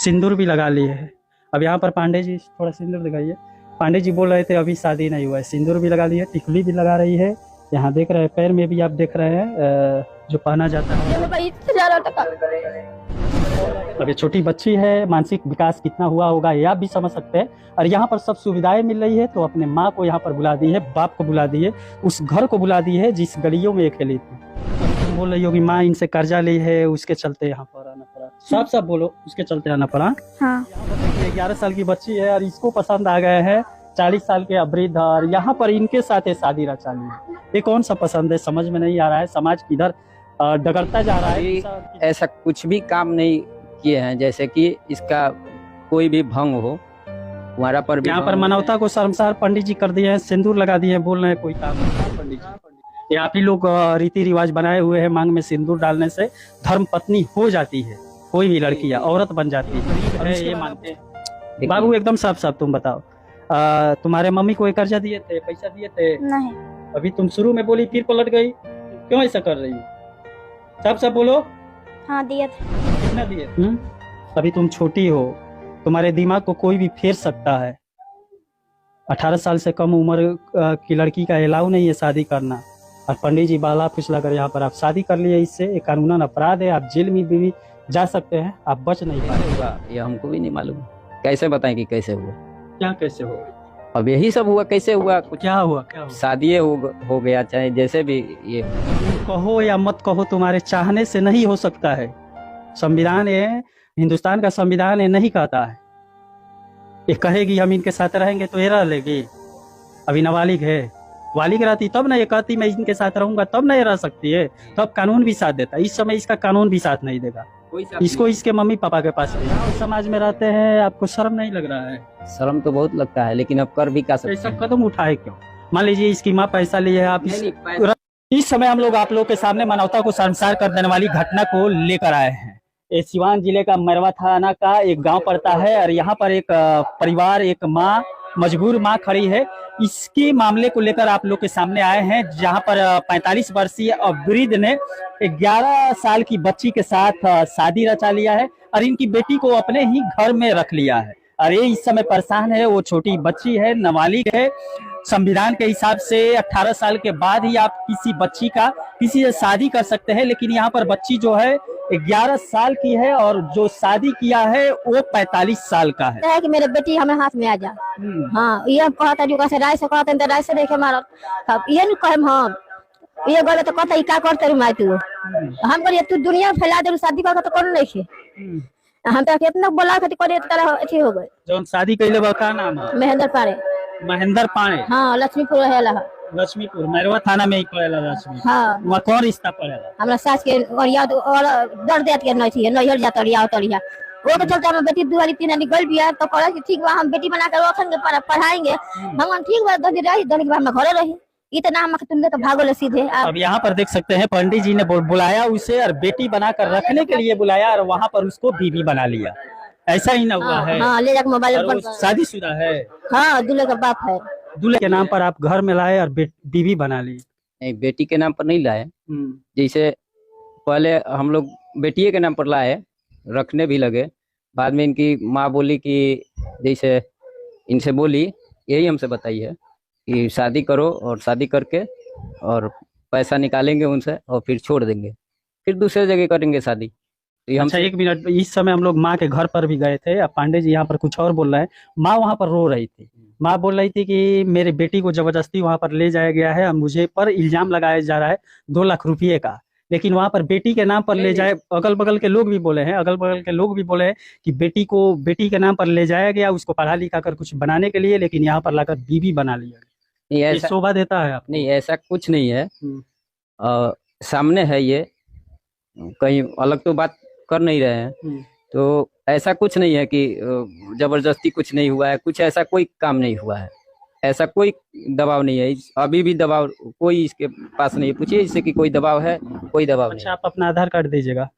सिंदूर भी लगा लिए है। अब यहाँ पर पांडे जी थोड़ा सिंदूर दिखाइए। पांडे जी बोल रहे थे अभी शादी नहीं हुआ है, सिंदूर भी लगा लिए, टिकुली भी लगा रही है। यहाँ देख रहे हैं पैर में भी आप देख रहे हैं जो पहना जाता है। अभी छोटी बच्ची है, मानसिक विकास कितना हुआ होगा ये आप भी समझ सकते हैं। और यहाँ पर सब सुविधाएं मिल रही है तो अपने माँ को यहाँ पर बुला दी है, बाप को बुला दी है, उस घर को बुला दी है जिस गलियों में ये खेली थी। बोल रही होगी माँ इनसे कर्जा ली है, उसके चलते यहाँ पर आना पड़ा। साफ साफ बोलो, उसके चलते आना पड़ा। हाँ। 11 साल की बच्ची है और इसको पसंद आ गए हैं 40 साल के वृद्ध, और यहाँ पर इनके साथ ये शादी रचा ली है। ये कौन सा पसंद है, समझ में नहीं आ रहा है। समाज किधर डगरता जा रहा है। ऐसा कुछ भी काम नहीं किए हैं जैसे कि इसका कोई भी भंग हो हमारा पर भी। यहाँ पर मानवता को शर्मसार पंडित जी कर दिए हैं, सिंदूर लगा दिए हैं, बोल रहे हैं कोई काम नहीं। पंडित जी, ये आप ही लोग रीति रिवाज बनाए हुए हैं, मांग में सिंदूर डालने से धर्म पत्नी हो जाती है, कोई भी लड़की औरत बन जाती है, ये मानते हैं। बाबू एकदम साफ साफ तुम बताओ, तुम्हारे मम्मी को कर्जा दिए थे, पैसा दिए थे? नहीं। अभी तुम शुरू में बोली फिर पलट गई, क्यों ऐसा कर रही हो? साफ साफ बोलो। हाँ दिए थे। कितना दिए? अभी तुम छोटी हो, तुम्हारे दिमाग को कोई भी फेर सकता है। 18 साल से कम उम्र की लड़की का अलाउ नहीं है शादी करना, और पंडित जी बाला फुसला कर यहाँ पर आप शादी कर लिए, इससे एक कानूनन अपराध है, आप जेल में भी जा सकते हैं, आप बच नहीं पाएगा। ये हमको भी नहीं मालूम, कैसे बताएं कि कैसे हुआ? क्या कैसे हो? अब यही सब हुआ, कैसे हुआ? कुछ क्या हुआ? क्या हुआ? शादी हो गया, चाहे जैसे भी ये कहो या मत कहो, तुम्हारे चाहने से नहीं हो सकता है। संविधान ये, हिंदुस्तान का संविधान ये नहीं कहता है। ये कहेगी हम इनके साथ रहेंगे तो ये रह लेगी। अभी नाबालिग है, बालिग रहती तब ना ये कहती मैं इनके साथ रहूंगा, तब ना ये रह सकती है, तब कानून भी साथ देता। इस समय इसका कानून भी साथ नहीं देगा, इसको इसके मम्मी पापा के पास समाज में रहते हैं। आपको शर्म नहीं लग रहा है? शर्म तो बहुत लगता है, लेकिन अब कर भी क्या सकते ऐसा हैं? कदम उठाए क्यों? मान लीजिए इसकी माँ पैसा ली है, आप इस समय हम लोग आप लोग के सामने मानवता को शर्मसार कर देने वाली घटना को लेकर आए हैं। ये सिवान जिले का मैरवा थाना का एक गांव पड़ता है, और यहाँ पर एक परिवार, एक माँ, मजबूर माँ खड़ी है। इसके मामले को लेकर आप लोग के सामने आए हैं, जहां पर 45 वर्षीय वृद्ध ने 11 साल की बच्ची के साथ शादी रचा लिया है और इनकी बेटी को अपने ही घर में रख लिया है। और ये इस समय परेशान है, वो छोटी बच्ची है, नाबालिग है। संविधान के हिसाब से 18 साल के बाद ही आप किसी बच्ची का किसी से शादी कर सकते हैं, लेकिन यहाँ पर बच्ची जो है 11 साल की है और जो शादी किया है वो 45 साल का है। कि मेरे बेटी हमारे हाथ में आ जा। हाँ, ये कहता जो कैसे राय से कहते हैं, राय से देखे मारो ये नहीं कहे हम ये गले तो कहता क्या करते रू माई तू हम करिए तू दुनिया फैला दे शादी करके तो कौन नहीं खे हम तो कितना बोला खाती करे तरह अच्छी हो गए। जो शादी कैले बा का नाम है? महेंद्र पाड़े। महेंद्र पाड़े? हाँ, लक्ष्मीपुर है। लक्ष्मीपुर मैरवा थाना में ही पड़ेला लक्ष्मी। हाँ, वहाँ कौन रिश्ता पड़ेला? हमरा सास के और याद और डर देत के नहीं थी नैहर जाता रिया उतरिया वो तो चलता हम बेटी दुआरी तीन निकल गया तो कह ठीक बा हम बेटी बना कर रखेंगे पढ़ाएंगे हम ठीक बा दो दिन रही दो दिन बाद हम घरे रही इतना हम तुमने तो भागो सीधे। अब यहाँ पर देख सकते हैं पंडित जी ने बुलाया उसे और बेटी बनाकर रखने के लिए बुलाया और वहाँ पर उसको बीवी बना लिया। ऐसा ही ना हुआ है? हाँ, ले जाकर मोबाइल पर। शादीशुदा है? हाँ, दूल्हे का बाप है। दूल्हे के नाम पर आप घर में लाए और बीवी बना ली? नहीं, बेटी के नाम पर नहीं लाए। जैसे पहले हम लोग बेटिए के नाम पर लाए, रखने भी लगे। बाद में इनकी माँ बोली कि जैसे इनसे बोली यही हमसे बताई है कि शादी करो और शादी करके और पैसा निकालेंगे उनसे और फिर छोड़ देंगे, फिर दूसरे जगह करेंगे शादी। तो अच्छा, एक मिनट, इस समय हम लोग माँ के घर पर भी गए थे। अब पांडे जी यहाँ पर कुछ और बोल रहे हैं। माँ वहाँ पर रो रही थी। माँ बोल रही थी कि मेरे बेटी को जबरदस्ती वहाँ पर ले जाया गया है, मुझे पर इल्जाम लगाया जा रहा है 2 लाख रुपये का, लेकिन वहाँ पर बेटी के नाम पर ले जाए। अगल बगल के लोग भी बोले हैं कि बेटी को बेटी के नाम पर ले जाया गया, उसको पढ़ा लिखा कर कुछ बनाने के लिए, लेकिन यहाँ पर लाकर बीवी बना लिया। नहीं, ऐसा शोभा देता है? नहीं, ऐसा कुछ नहीं है। सामने है, ये कहीं अलग तो बात कर नहीं रहे हैं। तो ऐसा कुछ नहीं है कि जबरदस्ती कुछ नहीं हुआ है, कुछ ऐसा कोई काम नहीं हुआ है, ऐसा कोई दबाव नहीं है। अभी भी दबाव कोई इसके पास नहीं है। पूछिए इससे कि कोई दबाव है? कोई दबाव नहीं। आप अपना आधार कार्ड दीजिएगा।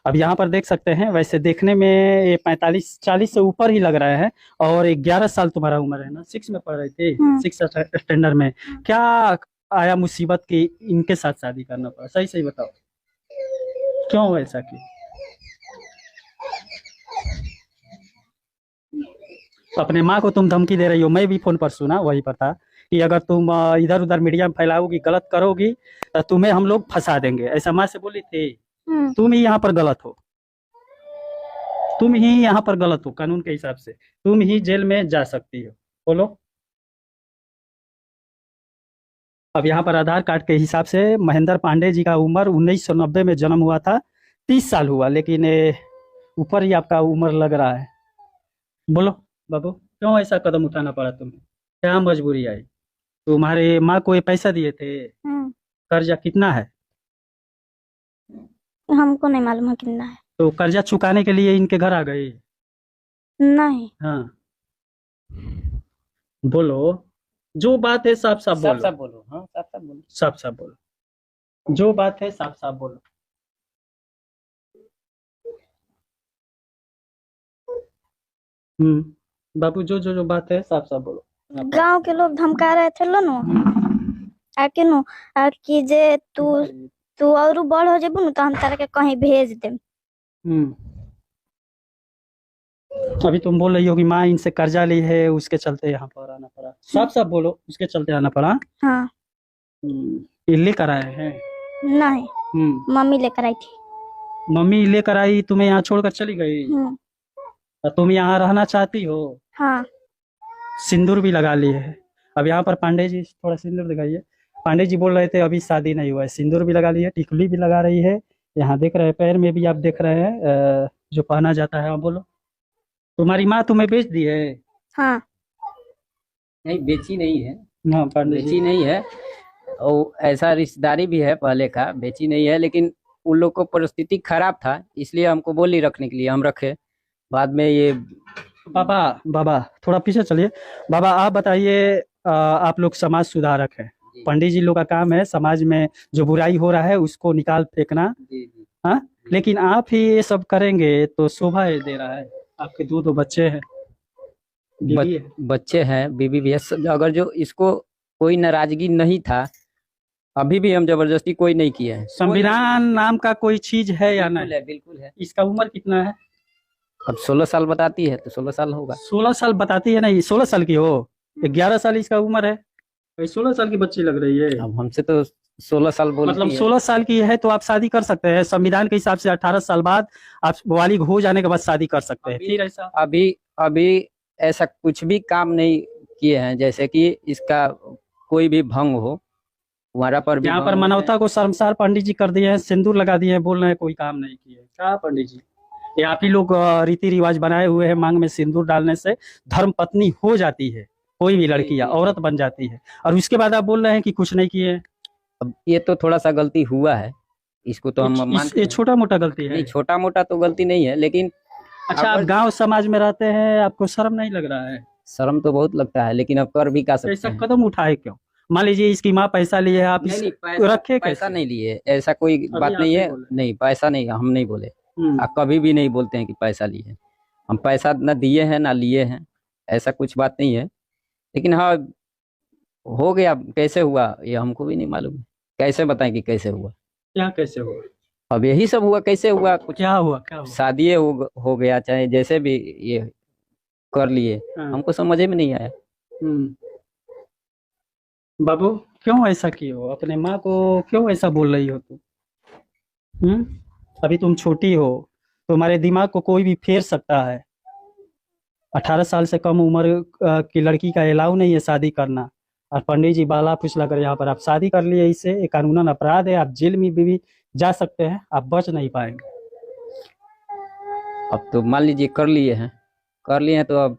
अब यहाँ पर देख सकते हैं, वैसे देखने में ये 45-40 से ऊपर ही लग रहा है, और 11 साल तुम्हारा उम्र है ना? 6 में पढ़ रहे थे, 6 स्टैंडर्ड में। क्या आया मुसीबत की इनके साथ शादी करना पड़ा? सही सही बताओ, क्यों ऐसा की? अपने माँ को तुम धमकी दे रही हो। मैं भी फोन पर सुना, वही पर था कि अगर तुम इधर उधर मीडिया में फैलाओगी, गलत करोगी तो तुम्हें हम लोग फंसा देंगे, ऐसा माँ से बोली थी। तुम ही यहाँ पर गलत हो, तुम ही यहाँ पर गलत हो, कानून के हिसाब से तुम ही जेल में जा सकती हो। बोलो। अब यहाँ पर आधार कार्ड के हिसाब से महेंद्र पांडे जी का उम्र 1990 में जन्म हुआ था, 30 साल हुआ, लेकिन ऊपर ही आपका उम्र लग रहा है। बोलो बाबू, क्यों ऐसा कदम उठाना पड़ा तुम्हें, क्या मजबूरी आई? तुम्हारे माँ को ये पैसा दिए थे? कर्जा कितना है? हमको नहीं मालूम है कितना है। तो कर्जा चुकाने के लिए इनके घर आ गई? नहीं। हाँ बोलो, जो बात है साफ साफ बोलो। सब बोलो, हाँ साफ साफ बोलो। साफ साफ बोलो, जो बात है साफ साफ बोलो। बाबू, जो बात है साफ साफ बोलो। गांव के लोग धमका रहे थे लो नो आके नो कि जे तू और बड़ हो जेबू न तो हम तारा के कहीं भेज देम। अभी तुम बोल रही हो कि माँ इनसे कर्जा ली है, उसके चलते यहाँ पर आना पड़ा। साफ साफ बोलो, उसके चलते आना पड़ा। हाँ। ये लेकर आए हैं? नहीं, मम्मी लेकर आई थी। मम्मी लेकर आई, तुम्हें यहाँ छोड़कर चली गई? और तुम यहाँ रहना चाहती हो? हाँ। सिंदूर भी लगा ली है। अब यहाँ पर पांडे जी थोड़ा सिंदूर दिखाइए। पांडे जी बोल रहे थे अभी शादी नहीं हुआ है, सिंदूर भी लगा ली है, टिकुली भी लगा रही है। यहाँ देख रहे हैं पैर में भी आप देख रहे हैं जो पहना जाता है। बोलो, तुम्हारी माँ तुम्हें बेच दी है? हाँ। नहीं, बेची नहीं है। हाँ पांडे जी, बेची नहीं है, और ऐसा रिश्तेदारी भी है पहले का, बेची नहीं है, लेकिन उन लोग को परिस्थिति खराब था इसलिए हमको बोली रखने के लिए, हम रखे। बाद में ये बाबा थोड़ा पीछे चलिए। बाबा आप बताइए, आप लोग समाज सुधारक हैं, पंडित जी लोग का काम है समाज में जो बुराई हो रहा है उसको निकाल फेंकना। हाँ, लेकिन आप ही ये सब करेंगे तो शोभा दे रहा है। आपके दो बच्चे हैं, बच्चे हैं, बीवी भी है। अगर जो इसको कोई नाराजगी नहीं था, अभी भी हम जबरदस्ती कोई नहीं किया है। संविधान नाम का कोई चीज है या नहीं? बिल्कुल है। इसका उम्र कितना है? अब 16 साल बताती है तो 16 साल होगा। 16 साल बताती है? नहीं, 16 साल की हो, 11 साल इसका उम्र है, 16 साल की बच्ची लग रही है। अब हमसे तो 16 साल बोलती मतलब है। 16 साल की है तो आप शादी कर सकते हैं। संविधान के हिसाब से 18 साल बाद आप बालिग हो जाने के बाद शादी कर सकते हैं। फिर ऐसा अभी ऐसा कुछ भी काम नहीं किए हैं, जैसे कि इसका कोई भी भंग हो, हमारा पर भी यहाँ पर मानवता को शर्मसार पंडित जी कर दिए हैं, सिंदूर लगा दिए हैं, बोल रहे हैं कोई काम नहीं किए। क्या पंडित जी, ये आप ही लोग रीति रिवाज बनाए हुए हैं, मांग में सिंदूर डालने से धर्म पत्नी हो जाती है कोई भी लड़की या औरत बन जाती है, और उसके बाद आप बोल रहे हैं कि कुछ नहीं किए। अब ये तो थोड़ा सा गलती हुआ है, इसको तो हम मानते ये हैं। छोटा मोटा गलती है? नहीं, छोटा मोटा तो गलती नहीं है, लेकिन अच्छा, आप गांव समाज में रहते हैं, आपको शर्म नहीं लग रहा है? शर्म तो बहुत लगता है, लेकिन अब कर भी क्या सकते ऐसा हैं। कदम उठाए क्यों? मान लीजिए इसकी माँ पैसा लिए है, आप नहीं, रखे पैसा कैसे? नहीं लिए, ऐसा कोई बात आप नहीं नहीं है। बोले। नहीं, पैसा नहीं, हम नहीं बोले। आप कभी भी नहीं बोलते हैं कि पैसा लिए। हम पैसा न दिए हैं ना लिए हैं, ऐसा कुछ बात नहीं है। लेकिन हाँ, हो गया, कैसे हुआ ये हमको भी नहीं मालूम है। कैसे बताएं कि कैसे हुआ? क्या कैसे हुआ? अब यही सब हुआ, कैसे हुआ कुछ। क्या हुआ? क्या हुआ? शादी हो गया, चाहे जैसे भी ये कर लिए, हमको समझ में नहीं आया। बाबू, क्यों ऐसा किए हो? अपने माँ को क्यों ऐसा बोल रही हो तुम? अभी तुम छोटी हो, तुम्हारे दिमाग को कोई भी फेर सकता है। 18 साल से कम उम्र की लड़की का अलाउ नहीं है शादी करना, और पंडित जी बाला फुसला कर यहाँ पर आप शादी कर लिए, इससे एक कानूनन अपराध है। आप जेल में भी जा सकते हैं, आप बच नहीं पाएंगे। अब तो मान लीजिए कर लिए हैं तो अब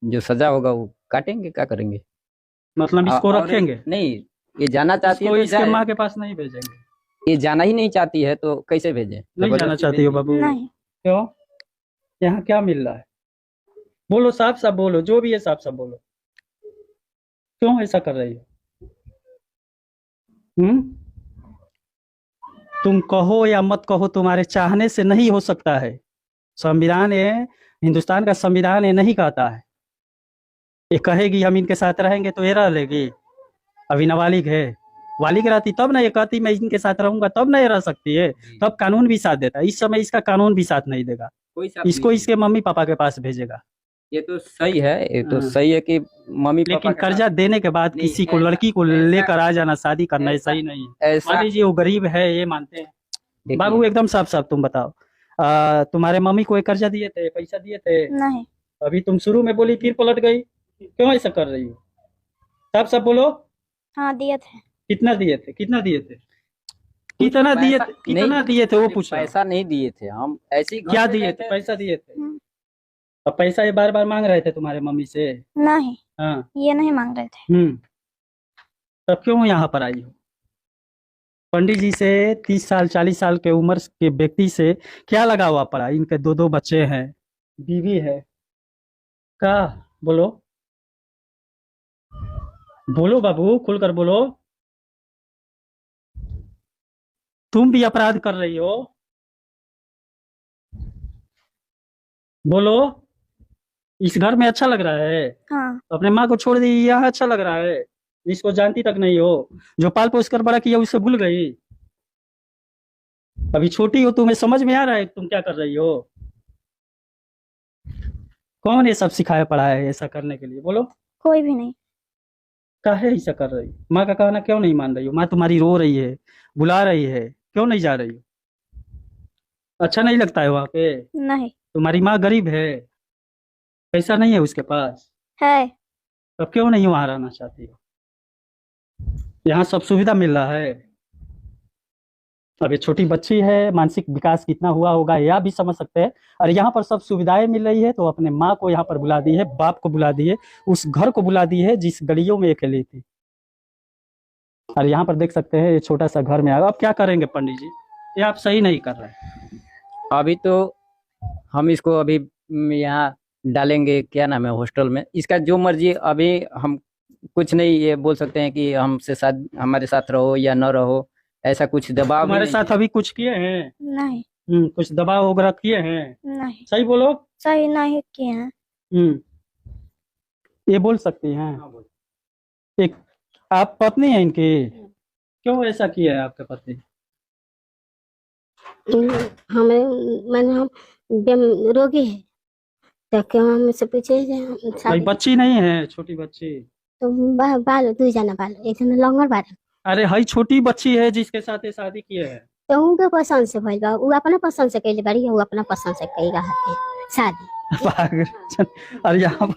जो सजा होगा वो काटेंगे, क्या करेंगे? मतलब इसको रखेंगे? नहीं, ये जाना चाहती है तो इसके माँ के पास नहीं भेजेंगे। ये जाना ही नहीं चाहती है तो कैसे भेजे? नहीं जाना चाहती हो बाबू? नहीं। क्यों? यहाँ क्या मिल रहा है? बोलो, साफ साफ बोलो, जो भी है साफ साफ बोलो। क्यों ऐसा कर रही हो? तुम कहो या मत कहो, तुम्हारे चाहने से नहीं हो सकता है। संविधान ये, हिंदुस्तान का संविधान ये नहीं कहता है। ये कहेगी हम इनके साथ रहेंगे तो ये रह लेगी। अभी नाबालिग है, वालिग रहती तब ना ये कहती मैं इनके साथ रहूंगा, तब ना ये रह सकती है। तब कानून भी साथ देता है। इस समय इसका कानून भी साथ नहीं देगा, इसको इसके मम्मी पापा के पास भेजेगा। ये तो सही है, ये तो हाँ। सही है कि मम्मी पापा लेकिन के कर्जा देने के बाद नहीं, किसी को, ऐसा- लड़की को ऐसा- लेकर आ जाना, शादी करना, ये ऐसा- सही नहीं है। ऐसा मान लीजिए वो गरीब है, ये मानते हैं। देखिए, बाबू एकदम साफ साफ तुम बताओ, तुम्हारे मम्मी को एक कर्जा दिए थे, पैसा दिए थे? नहीं। अभी तुम शुरू में बोली फिर पलट गई, क्यों ऐसा कर रही हो? साफ साफ बोलो। हाँ दिए थे। कितना दिए थे, कितना दिए थे, कितना दिए थे, कितना नहीं, दिए थे वो पूछ रहा हूं। पैसा नहीं दिए थे हम, ऐसी क्या दिए थे, पैसा दिए थे? हम्म। अब पैसा ये बार बार मांग रहे थे तुम्हारे मम्मी से? नहीं, हाँ। ये नहीं मांग रहे थे। तब क्यों यहाँ पर आई हो? पंडित जी से 30 साल 40 साल के उम्र के व्यक्ति से क्या लगा हुआ पड़ा? इनके दो दो बच्चे हैं, बीवी है। का बोलो, बोलो बाबू, खुलकर बोलो। तुम भी अपराध कर रही हो, बोलो। इस घर में अच्छा लग रहा है? हाँ। अपने माँ को छोड़ दी, यहाँ अच्छा लग रहा है? जिसको जानती तक नहीं हो, जो पाल पोस कर बड़ा किया उसे भूल गई? अभी छोटी हो, तुम्हें समझ में आ रहा है तुम क्या कर रही हो? कौन ये सब सिखाया पड़ा है ऐसा करने के लिए, बोलो? कोई भी नहीं। काहे ऐसा कर रही हो? माँ का कहना क्यों नहीं मान रही हो? माँ तुम्हारी रो रही है, बुला रही है, क्यों नहीं जा रही हो? अच्छा नहीं लगता है वहां पे? नहीं तुम्हारी माँ गरीब है, पैसा नहीं है उसके पास, है। तब क्यों नहीं वहां रहना चाहती हो? यहाँ सब सुविधा मिल रहा है। अब ये छोटी बच्ची है, मानसिक विकास कितना हुआ होगा यह भी समझ सकते हैं। और यहाँ पर सब सुविधाएं मिल रही है तो अपने माँ को यहाँ पर बुला दी है, बाप को बुला दी है, उस घर को बुला दी है जिस गलियों में अकेली थी। और यहाँ पर देख सकते हैं ये छोटा सा घर में आया। अब क्या करेंगे पंडित जी, ये आप सही नहीं कर रहे हैं। अभी तो हम इसको अभी यहाँ डालेंगे, क्या नाम है, हॉस्टल में। इसका जो मर्जी, अभी हम कुछ नहीं ये बोल सकते हैं कि हमसे साथ, हमारे साथ रहो या न रहो, ऐसा कुछ दबाव भी तुम्हारे नहीं साथ है। अभी कुछ किए हैं? नहीं। कुछ दबाव वगैरह किए हैं? नहीं, सही बोलो। सही नहीं किए हैं। ये बोल सकती हैं? एक आप पत्नी हैं इनकी? क्यों ऐसा किया है आपके पति? हमें मैंने हम रोगी है तो क्यों हमसे पूछे जे हम कोई शादी बच्ची नहीं है, छोटी बच्ची? तो बाल दू जना बाल एक जना लंगर बाल अरे हई छोटी बच्ची है जिसके साथ ये शादी किए हैं। तो उनके पसंद से भइल बा, उ अपना पसंद से कइले बाड़ी, उ अपना पसंद से कई रहा है शादी। पागल। और यहाँ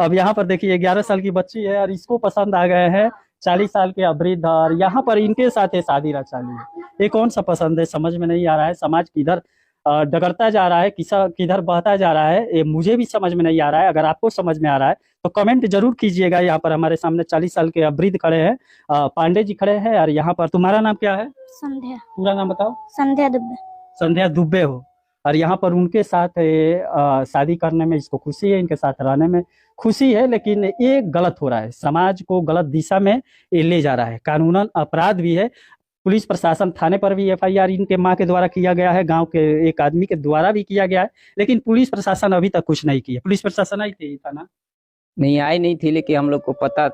अब यहाँ पर देखिए 11 साल की बच्ची है और इसको पसंद आ गए हैं 40 साल के वृद्ध, और यहाँ पर इनके साथ ये शादी रचा ली है। ये कौन सा पसंद है, समझ में नहीं आ रहा है। समाज किधर डगरता जा रहा है, किसा किधर बहता जा रहा है, ये मुझे भी समझ में नहीं आ रहा है। अगर आपको समझ में आ रहा है तो कमेंट जरूर कीजिएगा। यहाँ पर हमारे सामने 40 साल के वृद्ध खड़े हैं, पांडे जी खड़े हैं। और यहाँ पर तुम्हारा नाम क्या है? संध्या। पूरा नाम बताओ। संध्या दुबे। संध्या दुबे हो। और यहाँ पर उनके साथ शादी करने में इसको खुशी है, इनके साथ रहने में खुशी है, लेकिन ये गलत हो रहा है, समाज को गलत दिशा में ये ले जा रहा है, कानूनन अपराध भी है। पुलिस प्रशासन, थाने पर भी एफआईआर इनके माँ के द्वारा किया गया है, गांव के एक आदमी के द्वारा भी किया गया है, लेकिन पुलिस प्रशासन अभी तक कुछ नहीं किया। पुलिस प्रशासन आई थी थाना? नहीं आई नहीं थी, लेकिन हम लोग को पता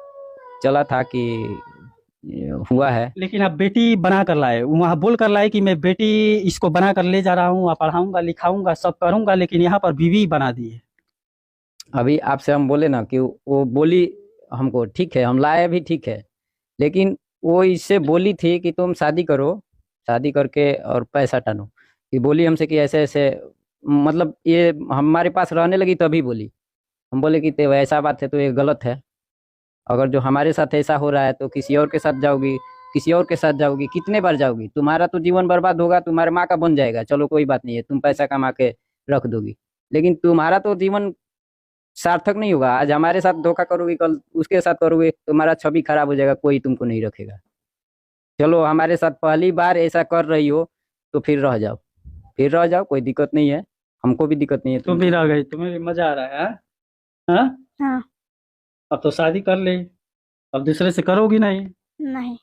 चला था कि ये हुआ है। लेकिन अब बेटी बना कर लाए, वहाँ बोल कर लाए कि मैं बेटी इसको बना कर ले जा रहा हूँ, पढ़ाऊंगा लिखाऊंगा सब करूंगा, लेकिन यहाँ पर बीवी बना दी है। अभी आपसे हम बोले ना कि वो बोली हमको, ठीक है हम लाए भी, ठीक है, लेकिन वो इससे बोली थी कि तुम शादी करो, शादी करके और पैसा टानो। कि बोली हमसे कि ऐसे ऐसे, मतलब ये हमारे पास रहने लगी तभी बोली। हम बोले कि तो ऐसा बात है तो ये गलत है। अगर जो हमारे साथ ऐसा हो रहा है तो किसी और के साथ जाओगी, किसी और के साथ जाओगी, कितने बार जाओगी? तुम्हारा तो जीवन बर्बाद होगा, तुम्हारे माँ का बन जाएगा, चलो कोई बात नहीं है, तुम पैसा कमा के रख दोगी, लेकिन तुम्हारा तो जीवन सार्थक नहीं होगा। आज हमारे साथ धोखा करोगे, कल उसके साथ करोगे, तुम्हारा छवि खराब हो जाएगा, कोई तुमको नहीं रखेगा। चलो हमारे साथ पहली बार ऐसा कर रही हो तो फिर रह जाओ, फिर रह जाओ, कोई दिक्कत नहीं है, हमको भी दिक्कत नहीं है। तुम भी रह गई, तुम्हें भी मजा आ रहा है? हाँ? हाँ। अब तो शादी कर ली, अब दूसरे से करोगी नहीं? नहीं।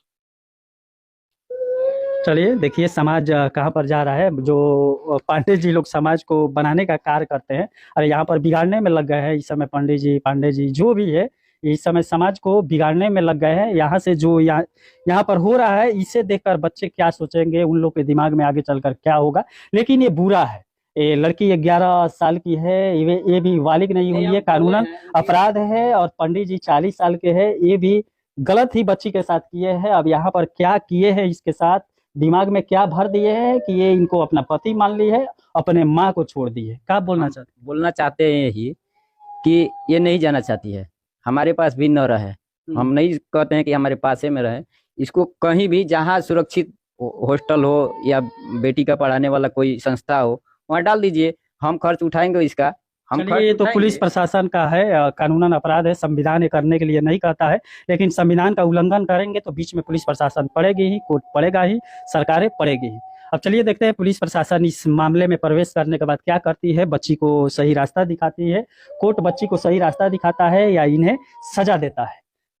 चलिए देखिए समाज कहाँ पर जा रहा है। जो पांडे जी लोग समाज को बनाने का कार्य करते हैं और यहाँ पर बिगाड़ने में लग गए हैं इस समय। पंडित जी, पांडे जी जो भी है, इस समय समाज को बिगाड़ने में लग गए हैं। यहाँ से जो यहाँ पर हो रहा है, इसे देखकर बच्चे क्या सोचेंगे, उन लोग के दिमाग में आगे चलकर क्या होगा। लेकिन ये बुरा है, ये लड़की 11 साल की है, ये भी बालिग नहीं हुई है, कानूनन अपराध है। और पंडित जी 40 साल के हैं, ये भी गलत ही बच्ची के साथ किए हैं। अब यहाँ पर क्या किए हैं, इसके साथ दिमाग में क्या भर दिए हैं कि ये इनको अपना पति मान ली है, अपने माँ को छोड़ दी है। क्या बोलना चाहते बोलना चाहते हैं यही कि ये नहीं जाना चाहती है, हमारे पास भी न रहे। हम नहीं कहते हैं कि हमारे पास में रहे, इसको कहीं भी जहाँ सुरक्षित हॉस्टल हो या बेटी का पढ़ाने वाला कोई संस्था हो वहाँ डाल दीजिए, हम खर्च उठाएंगे इसका। हम चलिए, ये तो पुलिस प्रशासन का है, कानूनन अपराध है, संविधान ये करने के लिए नहीं कहता है, लेकिन संविधान का उल्लंघन करेंगे तो बीच में पुलिस प्रशासन पड़ेगी ही, कोर्ट पड़ेगा ही, सरकारें पड़ेगी ही। अब चलिए देखते हैं पुलिस प्रशासन इस मामले में प्रवेश करने के बाद क्या करती है, बच्ची को सही रास्ता दिखाती है, कोर्ट बच्ची को सही रास्ता दिखाता है या इन्हें सजा देता है।